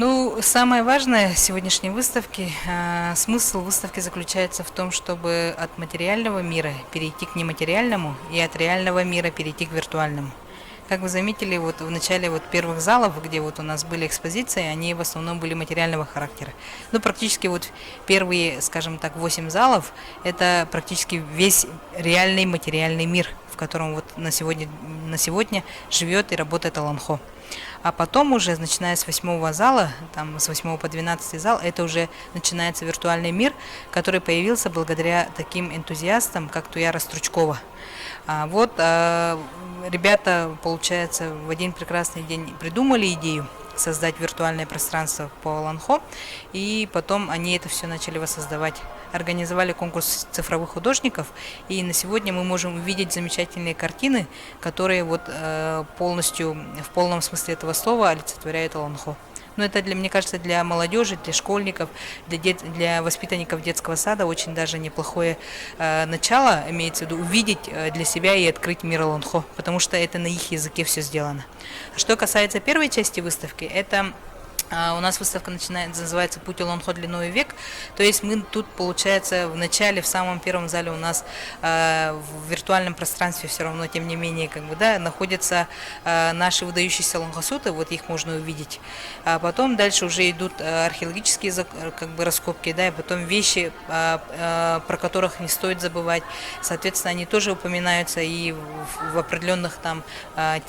Ну, самое важное сегодняшней выставки, смысл выставки заключается в том, чтобы от материального мира перейти к нематериальному и от реального мира перейти к виртуальному. Как вы заметили, вот в начале вот первых залов, где вот у нас были экспозиции, они в основном были материального характера. Ну, практически вот первые, скажем так, 8 залов, это практически весь реальный материальный мир, в котором вот на сегодня живет и работает Аланхо. А потом уже, начиная с 8 зала, там с 8 по 12 зал, это уже начинается виртуальный мир, который появился благодаря таким энтузиастам, как Туяра Стручкова. Ребята, получается, в один прекрасный день придумали идею создать виртуальное пространство по Аланхо, и потом они это все начали воссоздавать. Организовали конкурс цифровых художников, и на сегодня мы можем увидеть замечательные картины, которые вот полностью, в полном смысле этого слова, олицетворяют Аланхо. Но это, мне кажется, для молодежи, для школьников, для воспитанников детского сада очень даже неплохое начало, имеется в виду увидеть для себя и открыть мир Аланхо, потому что это на их языке все сделано. Что касается первой части выставки, это у нас выставка называется «Путь Аланхо. Длиной век». То есть мы тут, получается, в начале, в самом первом зале у нас в виртуальном пространстве все равно, тем не менее, находятся наши выдающиеся лонгосуты, вот их можно увидеть. А потом дальше уже идут археологические раскопки, да, и потом вещи, про которых не стоит забывать. Соответственно, они тоже упоминаются и в определенных там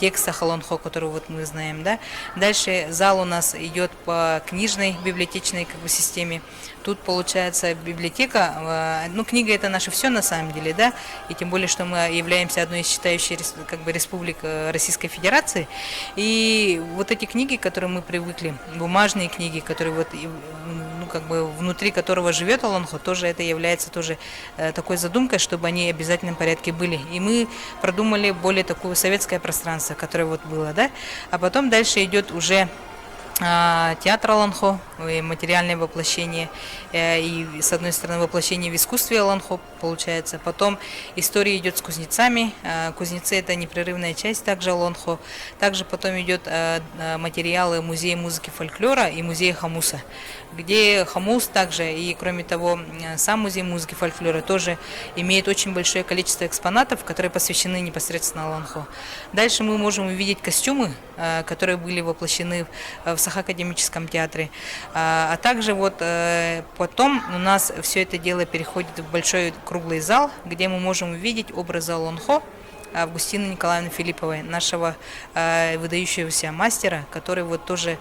текстах Аланхо, которые вот мы знаем, да. Дальше зал у нас идет по книжной библиотечной системе. Тут получается библиотека, книга это наше все на самом деле, да, и тем более, что мы являемся одной из читающих республик Российской Федерации. И вот эти книги, к которым мы привыкли, бумажные книги, которые вот, внутри которого живет Аланхо, тоже это является тоже такой задумкой, чтобы они в обязательном порядке были. И мы продумали более такое советское пространство, которое вот было, да, а потом дальше идет уже театр Аланхо, материальное воплощение, и с одной стороны воплощение в искусстве Аланхо получается. Потом история идет с кузнецами. Кузнецы это непрерывная часть также Аланхо. Также потом идет материалы музея музыки и фольклора и музея Хамуса, где Хамус также, и кроме того, сам музей музыки и фольклора тоже имеет очень большое количество экспонатов, которые посвящены непосредственно Аланхо. Дальше мы можем увидеть костюмы, которые были воплощены в Сахакадемическом театре. А также вот потом у нас все это дело переходит в большой круглый зал, где мы можем увидеть образы Аланхо Августины Николаевны Филипповой, нашего выдающегося мастера, который вот тоже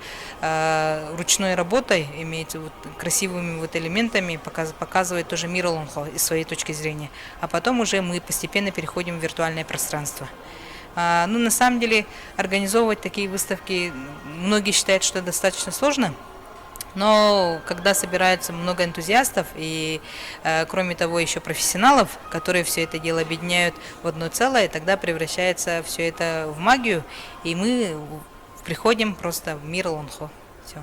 ручной работой, имеется вот красивыми вот элементами, показывает тоже мир Аланхо из своей точки зрения. А потом уже мы постепенно переходим в виртуальное пространство. На самом деле организовывать такие выставки, многие считают, что достаточно сложно. Но когда собирается много энтузиастов и, кроме того, еще профессионалов, которые все это дело объединяют в одно целое, тогда превращается все это в магию, и мы приходим просто в мир Аланхо. Все.